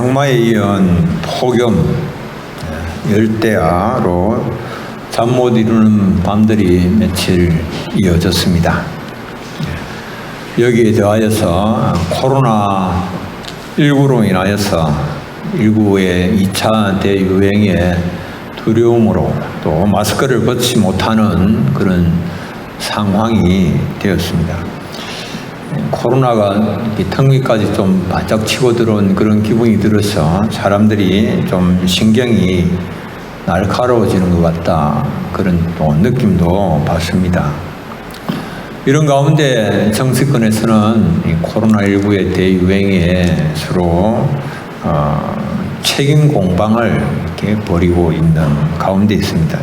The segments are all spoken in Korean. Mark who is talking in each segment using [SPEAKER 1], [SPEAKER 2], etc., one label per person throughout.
[SPEAKER 1] 장마에 이은 폭염, 열대야로 잠 못 이루는 밤들이 며칠 이어졌습니다. 여기에 더하여서 코로나19로 인하여서 일부의 2차 대유행의 두려움으로 또 마스크를 벗지 못하는 그런 상황이 되었습니다. 코로나가 턱 밑까지 좀 바짝 치고 들어온 그런 기분이 들어서 사람들이 좀 신경이 날카로워지는 것 같다, 그런 또 느낌도 받습니다. 이런 가운데 정치권에서는 이 코로나19의 대유행에 서로 책임 공방을 이렇게 벌이고 있는 가운데 있습니다.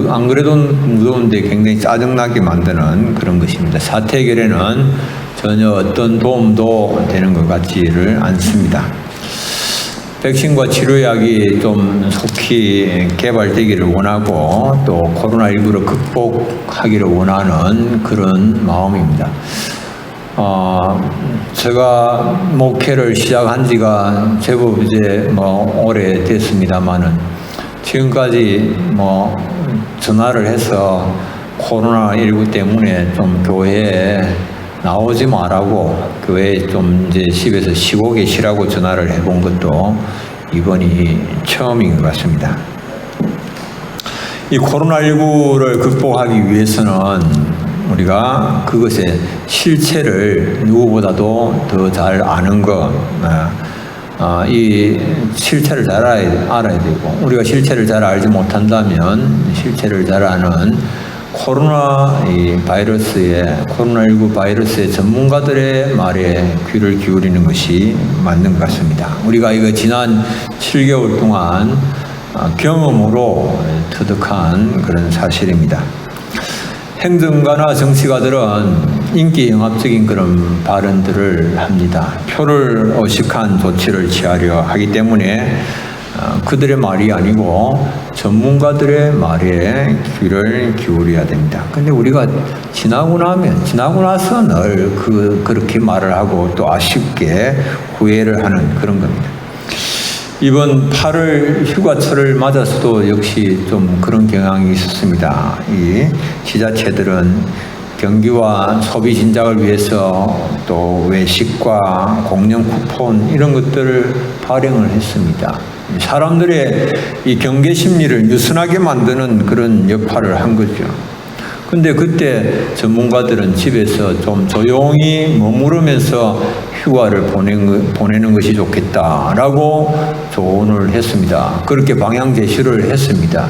[SPEAKER 1] 안 그래도 무더운데 굉장히 짜증나게 만드는 그런 것입니다. 사태 해결에는 전혀 어떤 도움도 되는 것 같지를 않습니다. 백신과 치료약이 좀 속히 개발되기를 원하고 또 코로나19를 극복하기를 원하는 그런 마음입니다. 제가 목회를 시작한 지가 제법 이제 오래 됐습니다만은 지금까지 전화를 해서 코로나19 때문에 좀 교회에 나오지 말라고, 교회에 좀 이제 집에서 쉬고 계시라고 전화를 해본 것도 이번이 처음인 것 같습니다. 이 코로나19를 극복하기 위해서는 우리가 그것의 실체를 누구보다도 더 잘 아는 것, 이 실체를 잘 알아야 되고, 우리가 실체를 잘 알지 못한다면 실체를 잘 아는 코로나19 바이러스의 전문가들의 말에 귀를 기울이는 것이 맞는 것 같습니다. 우리가 이거 지난 7개월 동안 경험으로 터득한 그런 사실입니다. 행정가나 정치가들은 인기 영합적인 그런 발언들을 합니다. 표를 의식한 조치를 취하려 하기 때문에 그들의 말이 아니고 전문가들의 말에 귀를 기울여야 됩니다. 근데 우리가 지나고 나서 늘 그렇게 말을 하고 또 아쉽게 후회를 하는 그런 겁니다. 이번 8월 휴가철을 맞아서도 역시 좀 그런 경향이 있었습니다. 이 지자체들은 경기와 소비 진작을 위해서 또 외식과 공연 쿠폰 이런 것들을 발행을 했습니다. 사람들의 이 경계 심리를 느슨하게 만드는 그런 역할을 한 거죠. 근데 그때 전문가들은 집에서 좀 조용히 머무르면서 휴가를 보내는 것이 좋겠다라고 조언을 했습니다. 그렇게 방향 제시를 했습니다.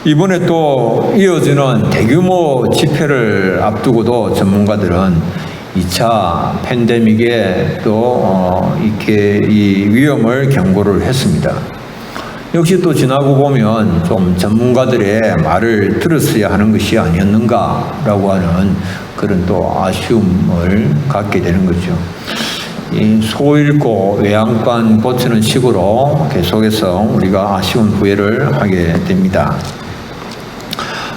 [SPEAKER 1] 이번에 또 이어지는 대규모 집회를 앞두고도 전문가들은 2차 팬데믹에 또 이렇게 이 위험을 경고를 했습니다. 역시 또 지나고 보면 좀 전문가들의 말을 들었어야 하는 것이 아니었는가라고 하는 그런 또 아쉬움을 갖게 되는 거죠. 이 소 잃고 외양간 고치는 식으로 계속해서 우리가 아쉬운 후회를 하게 됩니다.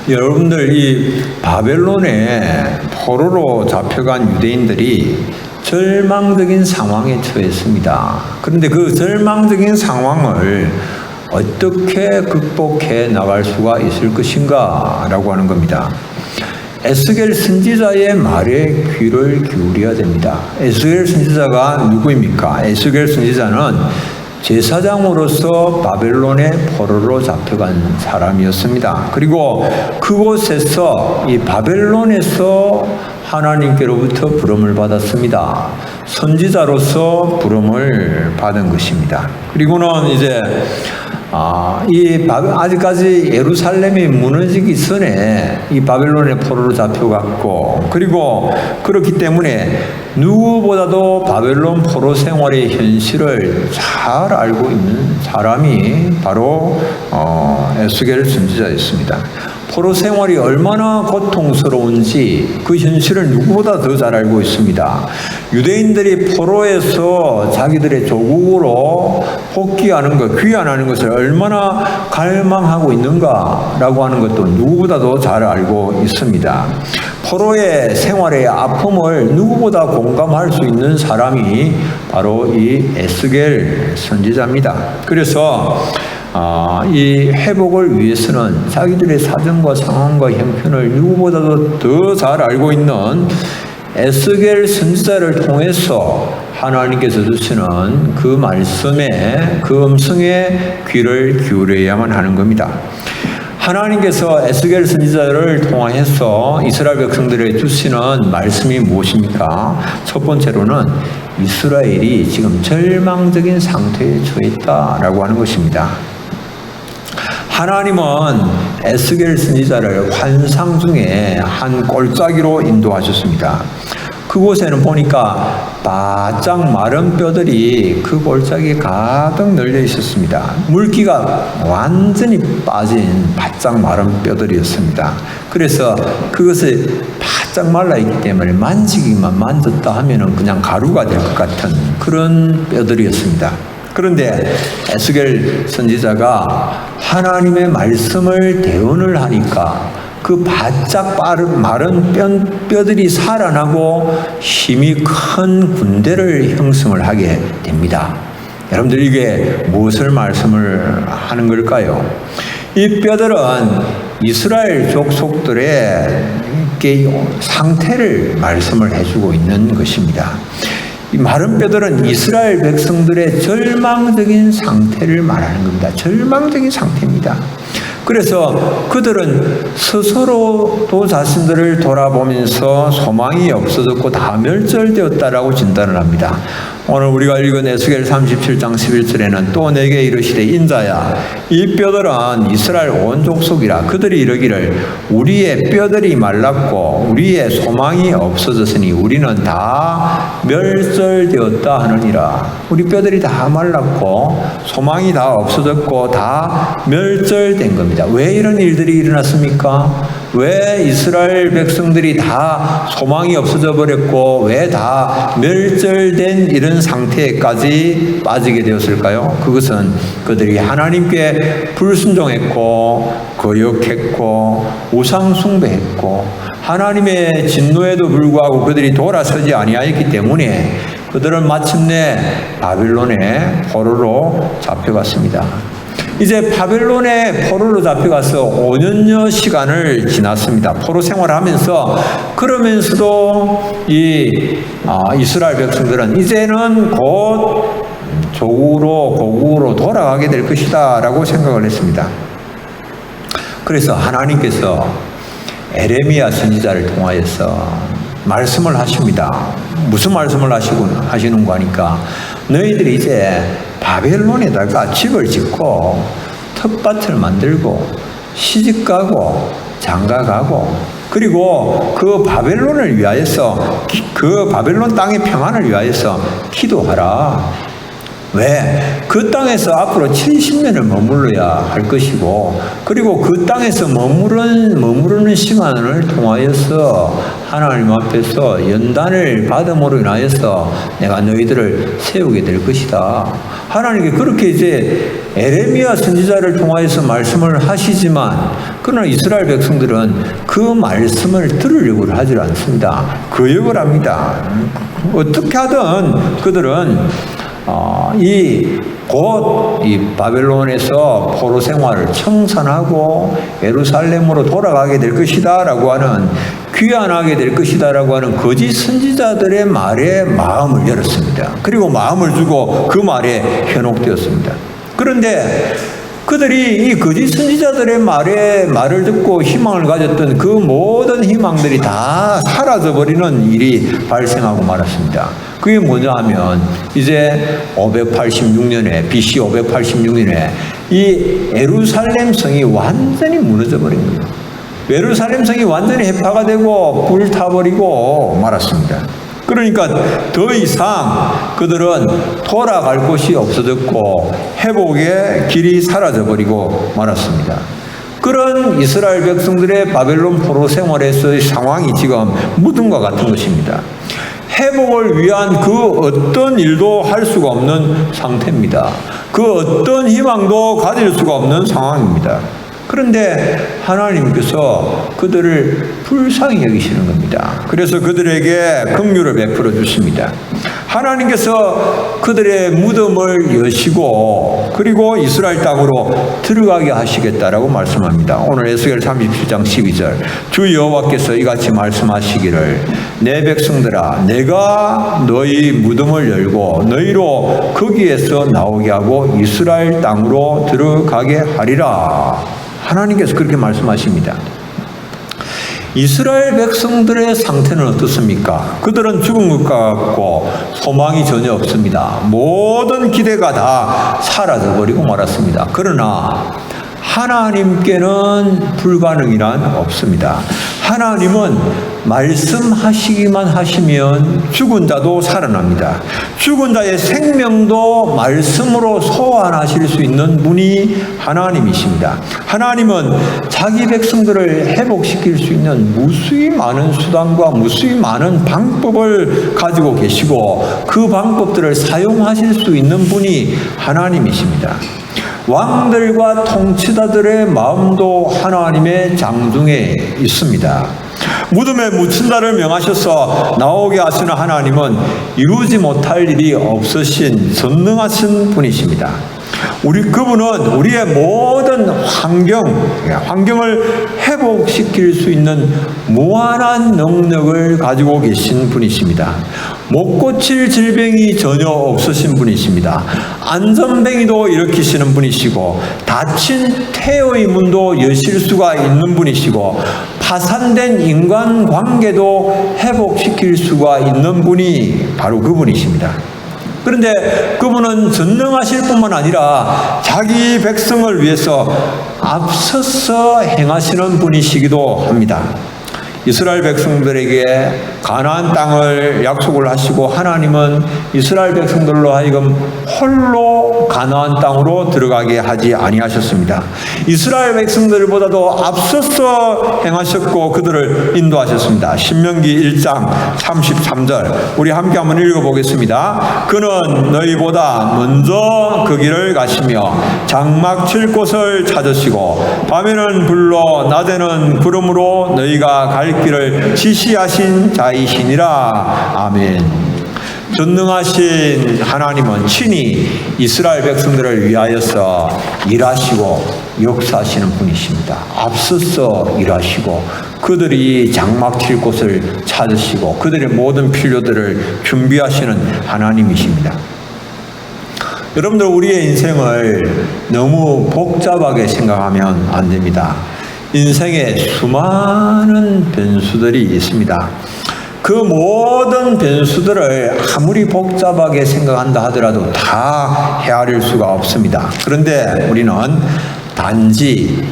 [SPEAKER 1] 여러분들, 이 바벨론에 포로로 잡혀간 유대인들이 절망적인 상황에 처했습니다. 그런데 그 절망적인 상황을 어떻게 극복해 나갈 수가 있을 것인가 라고 하는 겁니다. 에스겔 선지자의 말에 귀를 기울여야 됩니다. 에스겔 선지자가 누구입니까? 에스겔 선지자는 제사장으로서 바벨론의 포로로 잡혀간 사람이었습니다. 그리고 그곳에서 이 바벨론에서 하나님께로부터 부름을 받았습니다. 선지자로서 부름을 받은 것입니다. 그리고는 이제 아직까지 예루살렘이 무너지기 전에 이 바벨론의 포로로 잡혀갔고, 그리고 그렇기 때문에 누구보다도 바벨론 포로 생활의 현실을 잘 알고 있는 사람이 바로 에스겔 선지자였습니다. 포로 생활이 얼마나 고통스러운지 그 현실을 누구보다 더 잘 알고 있습니다. 유대인들이 포로에서 자기들의 조국으로 복귀하는 것, 귀환하는 것을 얼마나 갈망하고 있는가라고 하는 것도 누구보다도 잘 알고 있습니다. 포로의 생활의 아픔을 누구보다 공감할 수 있는 사람이 바로 이 에스겔 선지자입니다. 그래서 이 회복을 위해서는 자기들의 사정과 상황과 형편을 누구보다도 더 잘 알고 있는 에스겔 선지자를 통해서 하나님께서 주시는 그 말씀에, 그 음성에 귀를 기울여야만 하는 겁니다. 하나님께서 에스겔 선지자를 통해서 이스라엘 백성들에게 주시는 말씀이 무엇입니까? 첫 번째로는 이스라엘이 지금 절망적인 상태에 처했다라고 하는 것입니다. 하나님은 에스겔 선지자를 환상 중에 한 골짜기로 인도하셨습니다. 그곳에는 보니까 바짝 마른 뼈들이 그 골짜기에 가득 널려 있었습니다. 물기가 완전히 빠진 바짝 마른 뼈들이었습니다. 그래서 그것이 바짝 말라있기 때문에 만지기만 만졌다 하면은 그냥 가루가 될 것 같은 그런 뼈들이었습니다. 그런데 에스겔 선지자가 하나님의 말씀을 대언을 하니까 그 바짝 마른 뼈들이 살아나고 힘이 큰 군대를 형성을 하게 됩니다. 여러분들 이게 무엇을 말씀을 하는 걸까요? 이 뼈들은 이스라엘 족속들의 상태를 말씀을 해주고 있는 것입니다. 이 마른 뼈들은 이스라엘 백성들의 절망적인 상태를 말하는 겁니다. 절망적인 상태입니다. 그래서 그들은 스스로도 자신들을 돌아보면서 소망이 없어졌고 다 멸절되었다라고 진단을 합니다. 오늘 우리가 읽은 에스겔 37장 11절에는 또 내게 이르시되 인자야 이 뼈들은 이스라엘 온 족속이라 그들이 이르기를 우리의 뼈들이 말랐고 우리의 소망이 없어졌으니 우리는 다 멸절되었다 하느니라. 우리 뼈들이 다 말랐고 소망이 다 없어졌고 다 멸절된 겁니다. 왜 이런 일들이 일어났습니까? 왜 이스라엘 백성들이 다 소망이 없어져 버렸고 왜 다 멸절된 이런 상태까지 빠지게 되었을까요? 그것은 그들이 하나님께 불순종했고 거역했고 우상 숭배했고 하나님의 진노에도 불구하고 그들이 돌아서지 아니하였기 때문에 그들은 마침내 바빌론의 포로로 잡혀갔습니다. 이제 바벨론의 포로로 잡혀가서 5년여 시간을 지났습니다. 포로 생활하면서 그러면서도 이스라엘 백성들은 이제는 곧 고국으로 돌아가게 될 것이다 라고 생각을 했습니다. 그래서 하나님께서 에레미야 선지자를 통하여서 말씀을 하십니다. 무슨 말씀을 하시는가 하니까 너희들이 이제 바벨론에다가 집을 짓고 텃밭을 만들고 시집가고 장가가고 그리고 그 바벨론을 위하여서 그 바벨론 땅의 평안을 위하여서 기도하라. 왜? 그 땅에서 앞으로 70년을 머물러야 할 것이고 그리고 그 땅에서 머무르는 시간을 통하여서 하나님 앞에서 연단을 받음으로 인하여서 내가 너희들을 세우게 될 것이다. 하나님께 그렇게 이제 에레미야 선지자를 통하여서 말씀을 하시지만 그러나 이스라엘 백성들은 그 말씀을 들으려고 하지 않습니다. 거역을 합니다. 어떻게 하든 그들은 곧 이 바벨론에서 포로 생활을 청산하고 예루살렘으로 돌아가게 될 것이다 라고 하는 귀환하게 될 것이다 라고 하는 거짓 선지자들의 말에 마음을 열었습니다. 그리고 마음을 주고 그 말에 현혹되었습니다. 그런데 그들이 이 거짓 선지자들의 말을 듣고 희망을 가졌던 그 모든 희망들이 다 사라져버리는 일이 발생하고 말았습니다. 그게 뭐냐 하면 이제 586년에 BC 586년에 이 예루살렘 성이 완전히 무너져 버린 거예요. 예루살렘 성이 완전히 해파가 되고 불타버리고 말았습니다. 그러니까 더 이상 그들은 돌아갈 곳이 없어졌고 회복의 길이 사라져버리고 말았습니다. 그런 이스라엘 백성들의 바벨론 포로 생활에서의 상황이 지금 무덤과 같은 것입니다. 회복을 위한 그 어떤 일도 할 수가 없는 상태입니다. 그 어떤 희망도 가질 수가 없는 상황입니다. 그런데 하나님께서 그들을 불쌍히 여기시는 겁니다. 그래서 그들에게 긍휼을 베풀어 주십니다. 하나님께서 그들의 무덤을 여시고 그리고 이스라엘 땅으로 들어가게 하시겠다라고 말씀합니다. 오늘 에스겔 37장 12절 주 여호와께서 이같이 말씀하시기를 내 백성들아 내가 너희 무덤을 열고 너희로 거기에서 나오게 하고 이스라엘 땅으로 들어가게 하리라. 하나님께서 그렇게 말씀하십니다. 이스라엘 백성들의 상태는 어떻습니까? 그들은 죽은 것 같고 소망이 전혀 없습니다. 모든 기대가 다 사라져버리고 말았습니다. 그러나 하나님께는 불가능이란 없습니다. 하나님은 말씀하시기만 하시면 죽은 자도 살아납니다. 죽은 자의 생명도 말씀으로 소환하실 수 있는 분이 하나님이십니다. 하나님은 자기 백성들을 회복시킬 수 있는 무수히 많은 수단과 무수히 많은 방법을 가지고 계시고 그 방법들을 사용하실 수 있는 분이 하나님이십니다. 왕들과 통치자들의 마음도 하나님의 장중에 있습니다. 무덤에 묻힌 자를 명하셔서 나오게 하시는 하나님은 이루지 못할 일이 없으신 전능하신 분이십니다. 그분은 우리의 모든 환경을 회복시킬 수 있는 무한한 능력을 가지고 계신 분이십니다. 못 고칠 질병이 전혀 없으신 분이십니다. 안전뱅이도 일으키시는 분이시고 닫힌 태의 문도 여실 수가 있는 분이시고 파산된 인간관계도 회복시킬 수가 있는 분이 바로 그분이십니다. 그런데 그분은 전능하실 뿐만 아니라 자기 백성을 위해서 앞서서 행하시는 분이시기도 합니다. 이스라엘 백성들에게 가나안 땅을 약속을 하시고 하나님은 이스라엘 백성들로 하여금 홀로 가나안 땅으로 들어가게 하지 아니하셨습니다. 이스라엘 백성들보다도 앞서서 행하셨고 그들을 인도하셨습니다. 신명기 1장 33절 우리 함께 한번 읽어보겠습니다. 그는 너희보다 먼저 그 길을 가시며 장막 칠 곳을 찾으시고 밤에는 불로 낮에는 구름으로 너희가 갈 길을 지시하신 자이시니라. 아멘. 전능하신 하나님은 친히 이스라엘 백성들을 위하여서 일하시고 역사하시는 분이십니다. 앞서서 일하시고 그들이 장막 칠 곳을 찾으시고 그들의 모든 필요들을 준비하시는 하나님이십니다. 여러분들 우리의 인생을 너무 복잡하게 생각하면 안 됩니다. 인생에 수많은 변수들이 있습니다. 그 모든 변수들을 아무리 복잡하게 생각한다 하더라도 다 헤아릴 수가 없습니다. 그런데 우리는 단지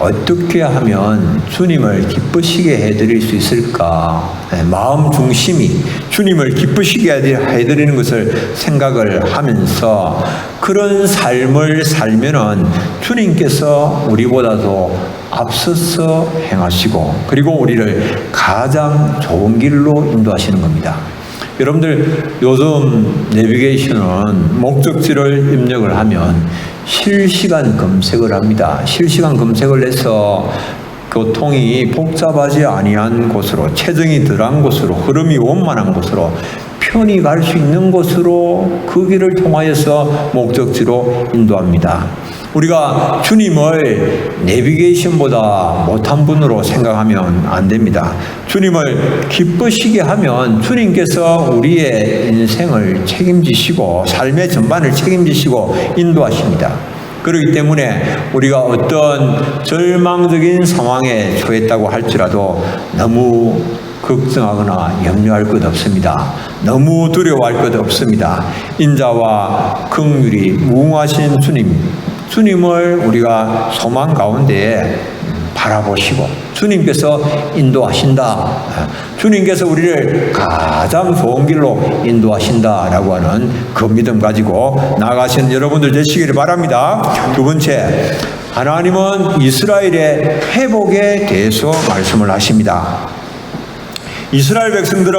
[SPEAKER 1] 어떻게 하면 주님을 기쁘시게 해드릴 수 있을까? 마음 중심이 주님을 기쁘시게 해드리는 것을 생각을 하면서 그런 삶을 살면은 주님께서 우리보다도 앞서서 행하시고 그리고 우리를 가장 좋은 길로 인도하시는 겁니다. 여러분들 요즘 내비게이션은 목적지를 입력을 하면 실시간 검색을 합니다. 실시간 검색을 해서 교통이 복잡하지 아니한 곳으로 체증이 덜한 곳으로 흐름이 원만한 곳으로 편히 갈 수 있는 곳으로 그 길을 통하여서 목적지로 인도합니다. 우리가 주님을 내비게이션보다 못한 분으로 생각하면 안 됩니다. 주님을 기쁘시게 하면 주님께서 우리의 인생을 책임지시고 삶의 전반을 책임지시고 인도하십니다. 그렇기 때문에 우리가 어떤 절망적인 상황에 처했다고 할지라도 너무 걱정하거나 염려할 것 없습니다. 너무 두려워할 것 없습니다. 인자와 긍휼이 무궁하신 주님을 우리가 소망 가운데 바라보시고 주님께서 인도하신다. 주님께서 우리를 가장 좋은 길로 인도하신다라고 하는 그 믿음 가지고 나아가시는 여러분들 되시기를 바랍니다. 두 번째, 하나님은 이스라엘의 회복에 대해서 말씀을 하십니다. 이스라엘 백성들은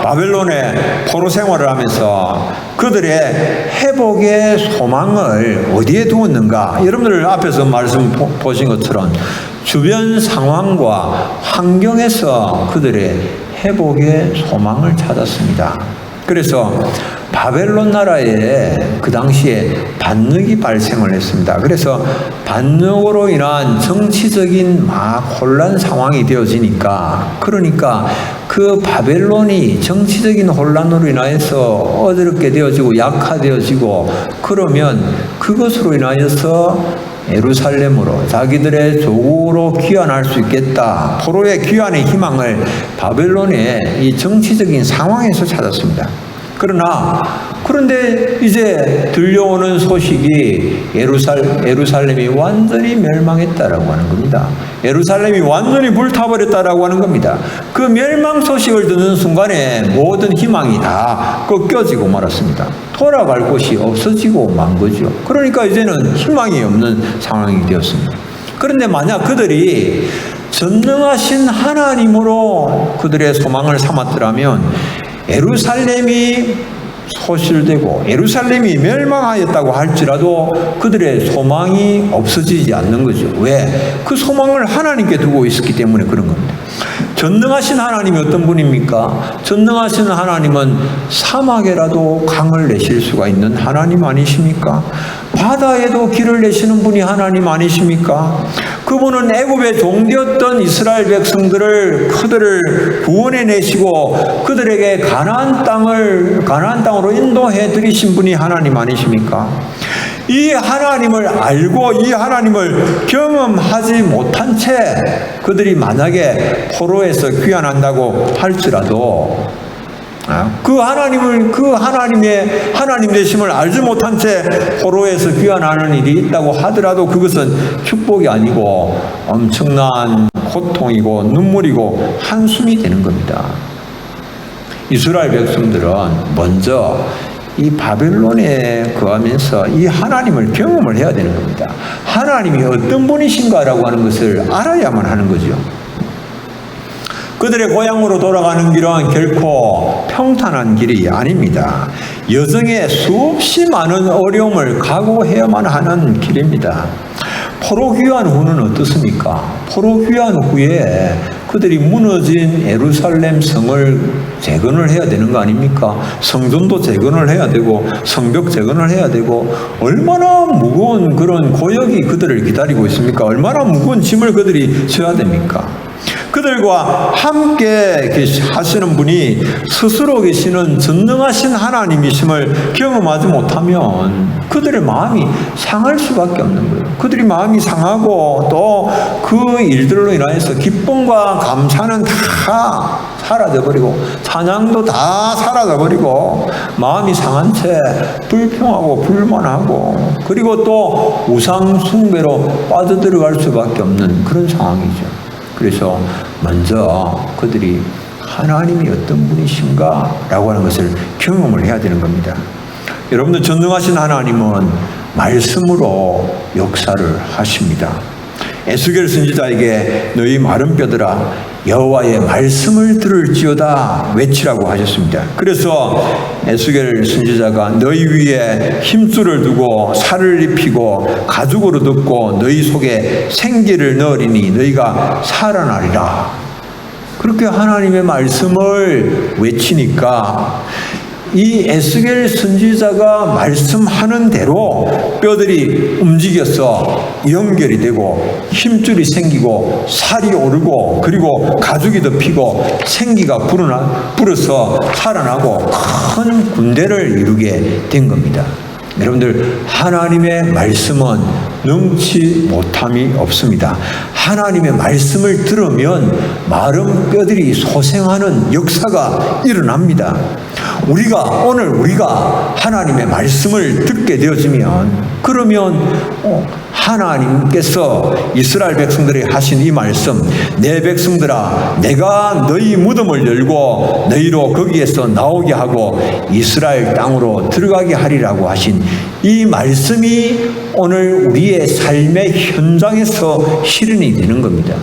[SPEAKER 1] 바벨론의 포로 생활을 하면서 그들의 회복의 소망을 어디에 두었는가? 여러분들 앞에서 말씀 보신 것처럼 주변 상황과 환경에서 그들의 회복의 소망을 찾았습니다. 그래서 바벨론 나라에 그 당시에 반역이 발생을 했습니다. 그래서 반역으로 인한 정치적인 혼란 상황이 되어지니까, 그러니까 그 바벨론이 정치적인 혼란으로 인하여서 어지럽게 되어지고 약화되어지고, 그러면 그것으로 인하여서 예루살렘으로 자기들의 조국으로 귀환할 수 있겠다, 포로의 귀환의 희망을 바벨론의 이 정치적인 상황에서 찾았습니다. 그런데 이제 들려오는 소식이 예루살렘이 완전히 멸망했다라고 하는 겁니다. 예루살렘이 완전히 불타버렸다라고 하는 겁니다. 그 멸망 소식을 듣는 순간에 모든 희망이 다 꺾여지고 말았습니다. 돌아갈 곳이 없어지고 만 거죠. 그러니까 이제는 희망이 없는 상황이 되었습니다. 그런데 만약 그들이 전능하신 하나님으로 그들의 소망을 삼았더라면 예루살렘이 소실되고 예루살렘이 멸망하였다고 할지라도 그들의 소망이 없어지지 않는 거죠. 왜? 그 소망을 하나님께 두고 있었기 때문에 그런 겁니다. 전능하신 하나님이 어떤 분입니까? 전능하신 하나님은 사막에라도 강을 내실 수가 있는 하나님 아니십니까? 바다에도 길을 내시는 분이 하나님 아니십니까? 그분은 애굽의 종되었던 이스라엘 백성들을 그들을 구원해 내시고 그들에게 가나안 땅으로 인도해 드리신 분이 하나님 아니십니까? 이 하나님을 알고 이 하나님을 경험하지 못한 채 그들이 만약에 포로에서 귀환한다고 할지라도 하나님 되심을 알지 못한 채 포로에서 귀환하는 일이 있다고 하더라도 그것은 축복이 아니고 엄청난 고통이고 눈물이고 한숨이 되는 겁니다. 이스라엘 백성들은 먼저 이 바벨론에 거하면서 이 하나님을 경험을 해야 되는 겁니다. 하나님이 어떤 분이신가라고 하는 것을 알아야만 하는 거죠. 그들의 고향으로 돌아가는 길은 결코 평탄한 길이 아닙니다. 여정에 수없이 많은 어려움을 각오해야만 하는 길입니다. 포로 귀환 후는 어떻습니까? 포로 귀환 후에 그들이 무너진 예루살렘 성을 재건을 해야 되는 거 아닙니까? 성전도 재건을 해야 되고 성벽 재건을 해야 되고 얼마나 무거운 그런 고역이 그들을 기다리고 있습니까? 얼마나 무거운 짐을 그들이 져야 됩니까? 그들과 함께 하시는 분이 스스로 계시는 전능하신 하나님이심을 경험하지 못하면 그들의 마음이 상할 수밖에 없는 거예요. 그들이 마음이 상하고 또 그 일들로 인해서 기쁨과 감사는 다 사라져버리고 찬양도 다 사라져버리고 마음이 상한 채 불평하고 불만하고 그리고 또 우상 숭배로 빠져들어갈 수밖에 없는 그런 상황이죠. 그래서 먼저 그들이 하나님이 어떤 분이신가 라고 하는 것을 경험을 해야 되는 겁니다. 여러분들 전능하신 하나님은 말씀으로 역사를 하십니다. 에스겔 선지자에게 너희 마른 뼈들아 여호와의 말씀을 들을지어다 외치라고 하셨습니다. 그래서 에스겔 선지자가 너희 위에 힘줄을 두고 살을 입히고 가죽으로 덮고 너희 속에 생기를 넣으리니 너희가 살아나리라. 그렇게 하나님의 말씀을 외치니까 이 에스겔 선지자가 말씀하는 대로 뼈들이 움직여서 연결이 되고 힘줄이 생기고 살이 오르고 그리고 가죽이 덮이고 생기가 불어서 살아나고 큰 군대를 이루게 된 겁니다. 여러분들 하나님의 말씀은 능치 못함이 없습니다. 하나님의 말씀을 들으면 마른 뼈들이 소생하는 역사가 일어납니다. 오늘 우리가 하나님의 말씀을 듣게 되어지면 그러면 하나님께서 이스라엘 백성들에게 하신 이 말씀, 내 백성들아 내가 너희 무덤을 열고 너희로 거기에서 나오게 하고 이스라엘 땅으로 들어가게 하리라고 하신 이 말씀이 오늘 우리의 삶의 현장에서 실현이 되는 겁니다.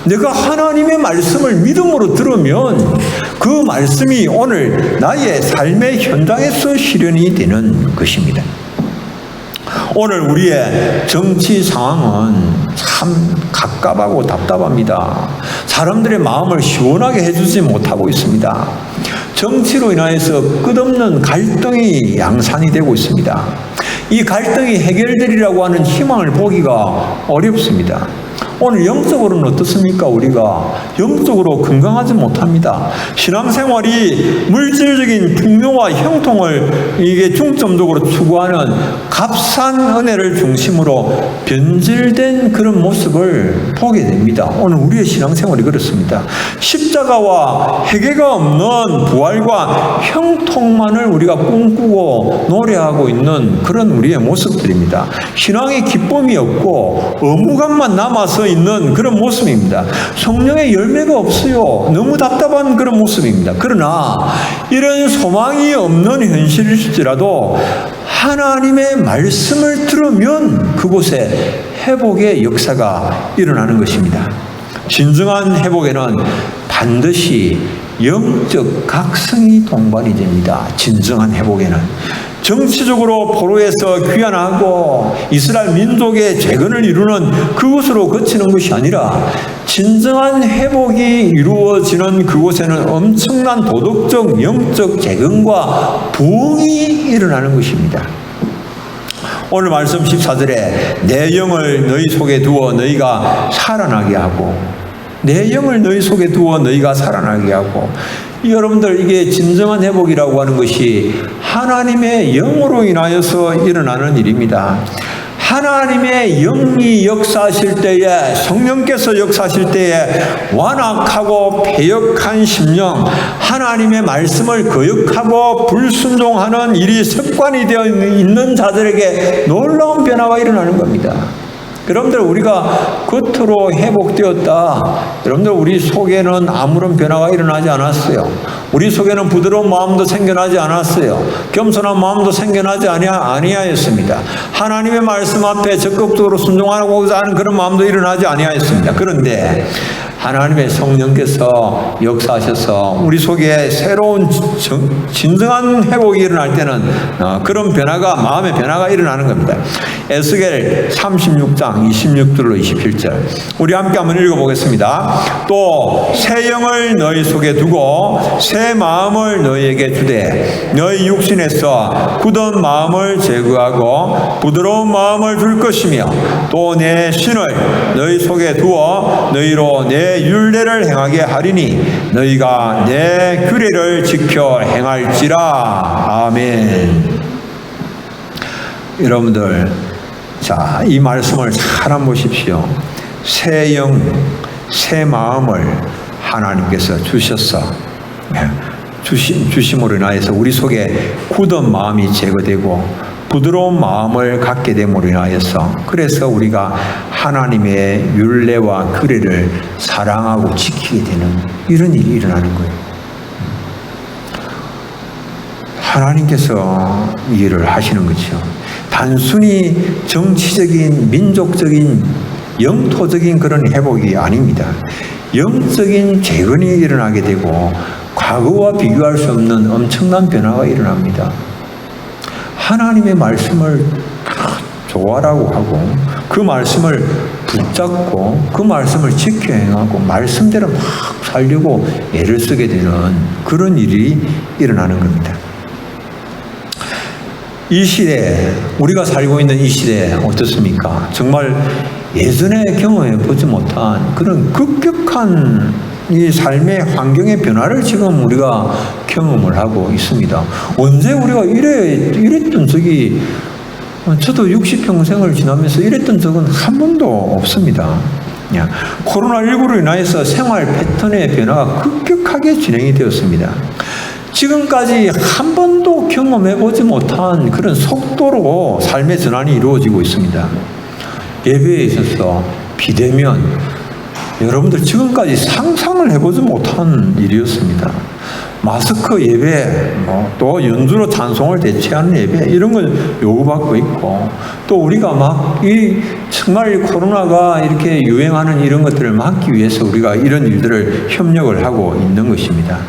[SPEAKER 1] 내가 하나님의 말씀을 믿음으로 들으면 그 말씀이 오늘 나의 삶의 현장에서 실현이 되는 것입니다. 오늘 우리의 정치 상황은 참 갑갑하고 답답합니다. 사람들의 마음을 시원하게 해주지 못하고 있습니다. 정치로 인하여서 끝없는 갈등이 양산이 되고 있습니다. 이 갈등이 해결되리라고 하는 희망을 보기가 어렵습니다. 오늘 영적으로는 어떻습니까? 우리가 영적으로 건강하지 못합니다. 신앙생활이 물질적인 풍요와 형통을 이게 중점적으로 추구하는 값싼 은혜를 중심으로 변질된 그런 모습을 보게 됩니다. 오늘 우리의 신앙생활이 그렇습니다. 십자가와 회개가 없는 부활과 형통만을 우리가 꿈꾸고 노래하고 있는 그런 우리의 모습들입니다. 신앙의 기쁨이 없고 의무감만 남아서 있는 그런 모습입니다. 성령의 열매가 없어요. 너무 답답한 그런 모습입니다. 그러나 이런 소망이 없는 현실일지라도 하나님의 말씀을 들으면 그곳에 회복의 역사가 일어나는 것입니다. 진정한 회복에는 반드시 영적 각성이 동반이 됩니다. 진정한 회복에는 정치적으로 포로에서 귀환하고 이스라엘 민족의 재건을 이루는 그곳으로 거치는 것이 아니라 진정한 회복이 이루어지는 그곳에는 엄청난 도덕적, 영적 재건과 부흥이 일어나는 것입니다. 오늘 말씀 14절에 내 영을 너희 속에 두어 너희가 살아나게 하고, 내 영을 너희 속에 두어 너희가 살아나게 하고, 여러분들 이게 진정한 회복이라고 하는 것이 하나님의 영으로 인하여서 일어나는 일입니다. 하나님의 영이 역사하실 때에, 성령께서 역사하실 때에 완악하고 패역한 심령, 하나님의 말씀을 거역하고 불순종하는 일이 습관이 되어 있는 자들에게 놀라운 변화가 일어나는 겁니다. 여러분들 우리가 겉으로 회복되었다. 여러분들 우리 속에는 아무런 변화가 일어나지 않았어요. 우리 속에는 부드러운 마음도 생겨나지 않았어요. 겸손한 마음도 생겨나지 아니하였습니다. 하나님의 말씀 앞에 적극적으로 순종하고자 하는 그런 마음도 일어나지 아니하였습니다. 그런데 하나님의 성령께서 역사하셔서 우리 속에 새로운 진정한 회복이 일어날 때는 그런 변화가, 마음의 변화가 일어나는 겁니다. 에스겔 36장 26절로 27절 우리 함께 한번 읽어보겠습니다. 또 새 영을 너희 속에 두고 새 마음을 너희에게 주되 너희 육신에서 굳은 마음을 제거하고 부드러운 마음을 줄 것이며 또 내 신을 너희 속에 두어 너희로 내 율례를 행하게 하리니 너희가 내 규례를 지켜 행할지라. 아멘. 여러분들, 자, 이 말씀을 잘 한번 보십시오. 새 영, 새 마음을 하나님께서 주셨어. 주심으로 인하여서 우리 속에 굳은 마음이 제거되고 부드러운 마음을 갖게 됨으로 인하여서, 그래서 우리가 하나님의 율례와 규례를 사랑하고 지키게 되는 이런 일이 일어나는 거예요. 하나님께서 이 일을 하시는 거죠. 단순히 정치적인, 민족적인, 영토적인 그런 회복이 아닙니다. 영적인 재건이 일어나게 되고 과거와 비교할 수 없는 엄청난 변화가 일어납니다. 하나님의 말씀을 좋아라고 하고 그 말씀을 붙잡고 그 말씀을 지켜 행하고 말씀대로 막 살려고 애를 쓰게 되는 그런 일이 일어나는 겁니다. 이 시대에, 우리가 살고 있는 이 시대에 어떻습니까? 정말 예전에 경험해 보지 못한 그런 급격한 이 삶의 환경의 변화를 지금 우리가 경험을 하고 있습니다. 언제 우리가 이랬던 적이, 저도 60평생을 지나면서 이랬던 적은 한 번도 없습니다. 코로나19로 인하여서 생활 패턴의 변화가 급격하게 진행이 되었습니다. 지금까지 한 번도 경험해 보지 못한 그런 속도로 삶의 전환이 이루어지고 있습니다. 예배에 있어서 비대면, 여러분들 지금까지 상상을 해보지 못한 일이었습니다. 마스크 예배, 또 연주로 찬송을 대체하는 예배, 이런 걸 요구받고 있고, 또 우리가 정말 코로나가 이렇게 유행하는 이런 것들을 막기 위해서 우리가 이런 일들을 협력을 하고 있는 것입니다.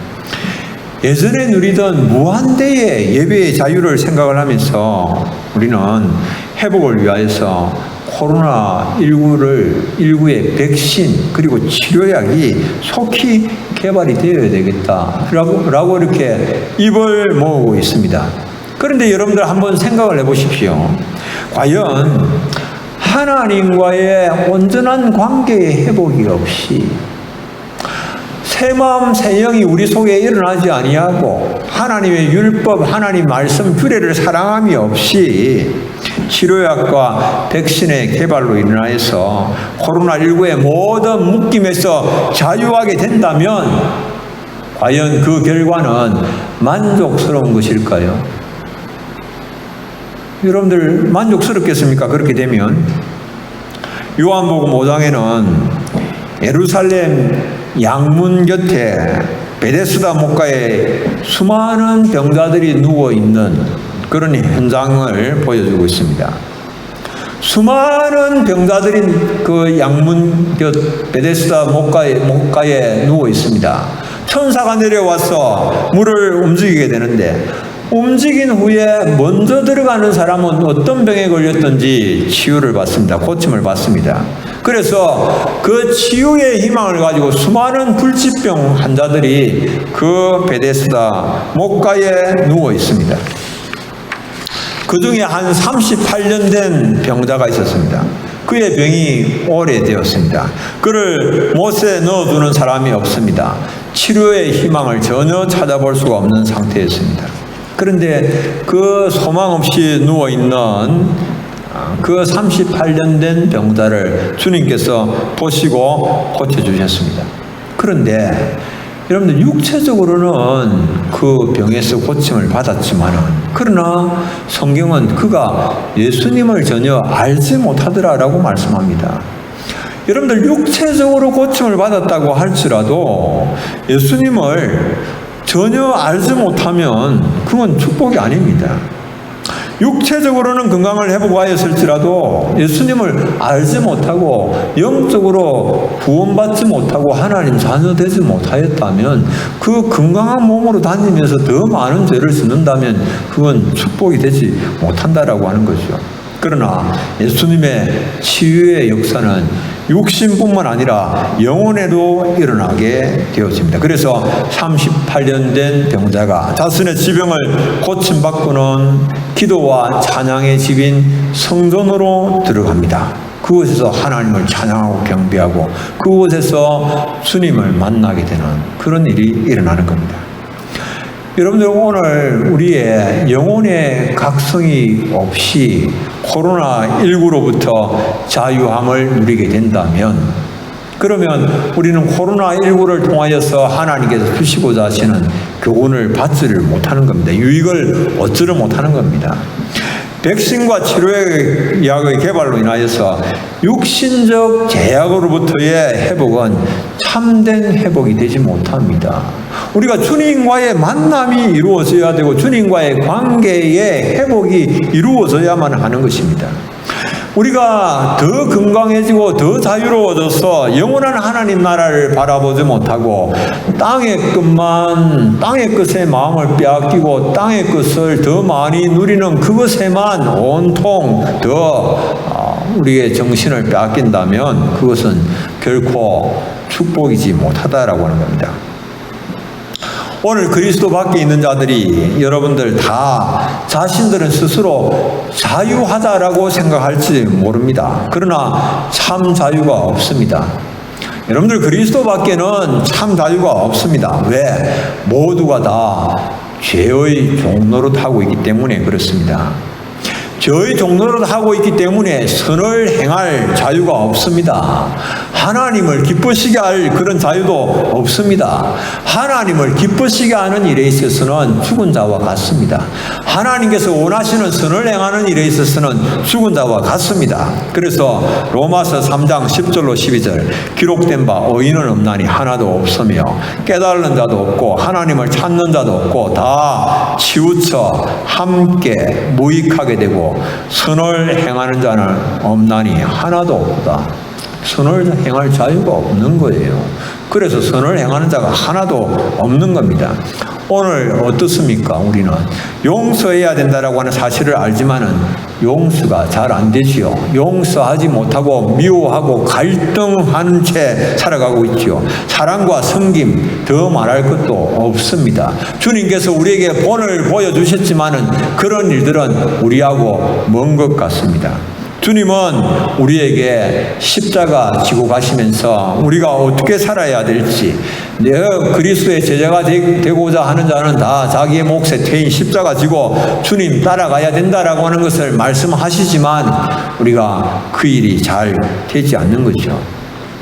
[SPEAKER 1] 예전에 누리던 무한대의 예배의 자유를 생각을 하면서 우리는 회복을 위하여서 코로나19의 백신 그리고 치료약이 속히 개발이 되어야 되겠다라고 이렇게 입을 모으고 있습니다. 그런데 여러분들 한번 생각을 해보십시오. 과연 하나님과의 온전한 관계의 회복이 없이 새 마음 새 영이 우리 속에 일어나지 아니하고 하나님의 율법, 하나님 말씀, 규례를 사랑함이 없이 치료약과 백신의 개발로 인하여서 코로나19의 모든 묶임에서 자유하게 된다면 과연 그 결과는 만족스러운 것일까요? 여러분들 만족스럽겠습니까? 그렇게 되면 요한복음 5장에는 예루살렘 양문 곁에 베데스다 목가에 수많은 병자들이 누워있는 그런 현장을 보여주고 있습니다. 수많은 병자들이 그 양문 곁 베데스다 목가에 누워 있습니다. 천사가 내려와서 물을 움직이게 되는데 움직인 후에 먼저 들어가는 사람은 어떤 병에 걸렸든지 치유를 받습니다. 고침을 받습니다. 그래서 그 치유의 희망을 가지고 수많은 불치병 환자들이 그 베데스다 목가에 누워 있습니다. 그 중에 한 38년 된 병자가 있었습니다. 그의 병이 오래되었습니다. 그를 못에 넣어두는 사람이 없습니다. 치료의 희망을 전혀 찾아볼 수가 없는 상태였습니다. 그런데 그 소망 없이 누워있는 그 38년 된 병자를 주님께서 보시고 고쳐주셨습니다. 그런데 여러분들 육체적으로는 그 병에서 고침을 받았지만은 그러나 성경은 그가 예수님을 전혀 알지 못하더라라고 말씀합니다. 여러분들 육체적으로 고침을 받았다고 할지라도 예수님을 전혀 알지 못하면 그건 축복이 아닙니다. 육체적으로는 건강을 회복하였을지라도 예수님을 알지 못하고 영적으로 구원받지 못하고 하나님 자녀 되지 못하였다면 그 건강한 몸으로 다니면서 더 많은 죄를 짓는다면 그건 축복이 되지 못한다라고 하는 거죠. 그러나 예수님의 치유의 역사는 육신뿐만 아니라 영혼에도 일어나게 되어집니다. 그래서 38년 된 병자가 자신의 지병을 고침받고는 기도와 찬양의 집인 성전으로 들어갑니다. 그곳에서 하나님을 찬양하고 경배하고 그곳에서 주님을 만나게 되는 그런 일이 일어나는 겁니다. 여러분들 오늘 우리의 영혼의 각성이 없이 코로나19로부터 자유함을 누리게 된다면 그러면 우리는 코로나19를 통하여서 하나님께서 주시고자 하시는 교훈을 받지를 못하는 겁니다. 유익을 얻지를 못하는 겁니다. 백신과 치료약의 개발로 인하여서 육신적 제약으로부터의 회복은 참된 회복이 되지 못합니다. 우리가 주님과의 만남이 이루어져야 되고 주님과의 관계의 회복이 이루어져야만 하는 것입니다. 우리가 더 건강해지고 더 자유로워져서 영원한 하나님 나라를 바라보지 못하고 땅의 것에 마음을 빼앗기고 땅의 것을 더 많이 누리는 그것에만 온통 더 우리의 정신을 빼앗긴다면 그것은 결코 축복이지 못하다라고 하는 겁니다. 오늘 그리스도 밖에 있는 자들이 여러분들 다 자신들은 스스로 자유하다라고 생각할지 모릅니다. 그러나 참 자유가 없습니다. 여러분들 그리스도 밖에는 참 자유가 없습니다. 왜? 모두가 다 죄의 종노릇 하고 있기 때문에 그렇습니다. 저희 종로를 하고 있기 때문에 선을 행할 자유가 없습니다. 하나님을 기쁘시게 할 그런 자유도 없습니다. 하나님을 기쁘시게 하는 일에 있어서는 죽은 자와 같습니다. 하나님께서 원하시는 선을 행하는 일에 있어서는 죽은 자와 같습니다. 그래서 로마서 3장 10절로 12절 기록된 바 의인은 없나니 하나도 없으며 깨달는 자도 없고 하나님을 찾는 자도 없고 다 치우쳐 함께 무익하게 되고 선을 행하는 자는 없나니 하나도 없다. 선을 행할 자유가 없는 거예요. 그래서 선을 행하는 자가 하나도 없는 겁니다. 오늘 어떻습니까? 우리는 용서해야 된다라고 하는 사실을 알지만은 용서가 잘 안 되지요. 용서하지 못하고 미워하고 갈등한 채 살아가고 있지요. 사랑과 섬김 더 말할 것도 없습니다. 주님께서 우리에게 본을 보여주셨지만은 그런 일들은 우리하고 먼 것 같습니다. 주님은 우리에게 십자가 지고 가시면서 우리가 어떻게 살아야 될지, 내가 그리스도의 제자가 되고자 하는 자는 다 자기의 몫에 태인 십자가 지고 주님 따라가야 된다라고 하는 것을 말씀하시지만 우리가 그 일이 잘 되지 않는 거죠.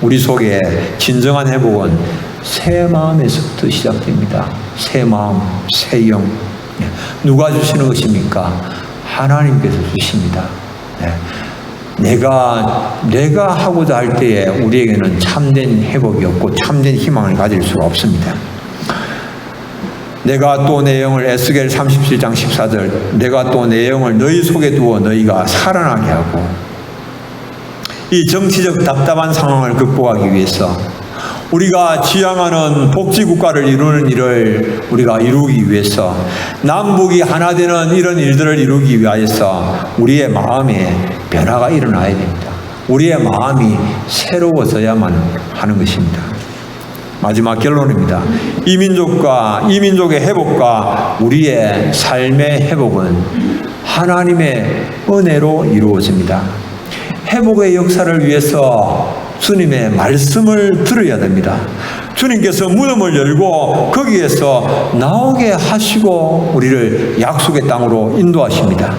[SPEAKER 1] 우리 속에 진정한 회복은 새 마음에서부터 시작됩니다. 새 마음, 새 영. 누가 주시는 것입니까? 하나님께서 주십니다. 내가 하고자 할 때에 우리에게는 참된 회복이 없고 참된 희망을 가질 수가 없습니다. 내가 또 내 영을 에스겔 37장 14절 내가 또 내 영을 너희 속에 두어 너희가 살아나게 하고, 이 정치적 답답한 상황을 극복하기 위해서 우리가 지향하는 복지국가를 이루는 일을 우리가 이루기 위해서, 남북이 하나 되는 이런 일들을 이루기 위하여서 우리의 마음에 변화가 일어나야 됩니다. 우리의 마음이 새로워져야만 하는 것입니다. 마지막 결론입니다. 이 민족의 회복과 우리의 삶의 회복은 하나님의 은혜로 이루어집니다. 회복의 역사를 위해서 주님의 말씀을 들어야 됩니다. 주님께서 무덤을 열고 거기에서 나오게 하시고 우리를 약속의 땅으로 인도하십니다.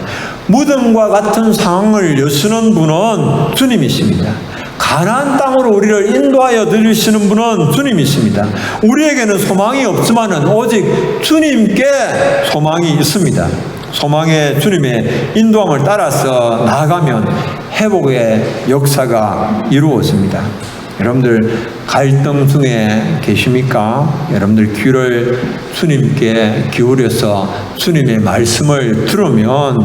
[SPEAKER 1] 무덤과 같은 상황을 여시는 분은 주님이십니다. 가나안 땅으로 우리를 인도하여 들이시는 분은 주님이십니다. 우리에게는 소망이 없지만은 오직 주님께 소망이 있습니다. 소망의 주님의 인도함을 따라서 나아가면 회복의 역사가 이루어집니다. 여러분들 갈등 중에 계십니까? 여러분들 귀를 주님께 기울여서 주님의 말씀을 들으면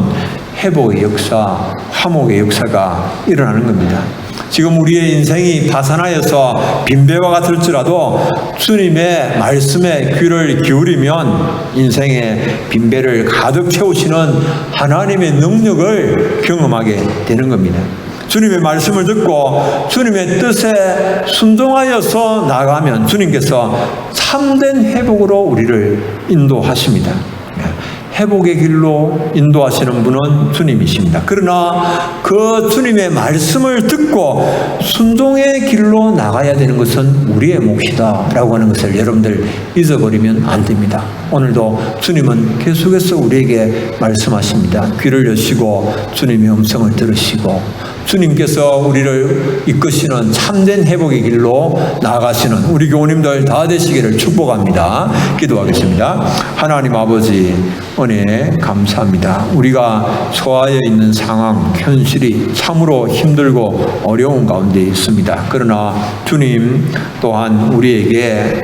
[SPEAKER 1] 회복의 역사, 화목의 역사가 일어나는 겁니다. 지금 우리의 인생이 파산하여서 빈배와 같을지라도 주님의 말씀에 귀를 기울이면 인생의 빈배를 가득 채우시는 하나님의 능력을 경험하게 되는 겁니다. 주님의 말씀을 듣고 주님의 뜻에 순종하여서 나가면 주님께서 참된 회복으로 우리를 인도하십니다. 회복의 길로 인도하시는 분은 주님이십니다. 그러나 그 주님의 말씀을 듣고 순종의 길로 나가야 되는 것은 우리의 몫이다 라고 하는 것을 여러분들 잊어버리면 안 됩니다. 오늘도 주님은 계속해서 우리에게 말씀하십니다. 귀를 여시고 주님의 음성을 들으시고 주님께서 우리를 이끄시는 참된 회복의 길로 나아가시는 우리 교우님들 다 되시기를 축복합니다. 기도하겠습니다. 하나님 아버지, 은혜 감사합니다. 우리가 처하여 있는 상황, 현실이 참으로 힘들고 어려운 가운데 있습니다. 그러나 주님 또한 우리에게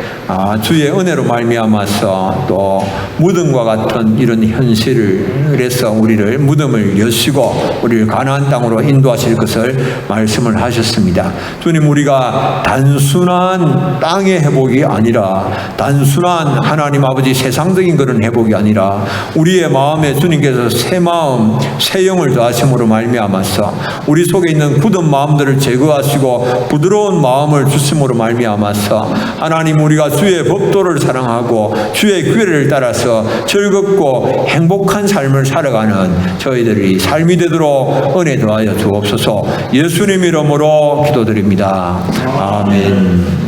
[SPEAKER 1] 주의 은혜로 말미암아서 또 무덤과 같은 이런 현실에서 우리를 무덤을 여시고 우리를 가나안 땅으로 인도하실 것을 말씀을 하셨습니다. 주님, 우리가 단순한 땅의 회복이 아니라, 단순한 하나님 아버지 세상적인 그런 회복이 아니라 우리의 마음에 주님께서 새 마음, 새 영을 더하심으로 말미암아서 우리 속에 있는 굳은 마음들을 제거하시고 부드러운 마음을 주심으로 말미암아서 하나님, 우리가 주의 법도를 사랑하고 주의 규례를 따라서 즐겁고 행복한 삶을 살아가는 저희들이 삶이 되도록 은혜 더하여 주옵소서. 예수님 이름으로 기도드립니다. 아멘.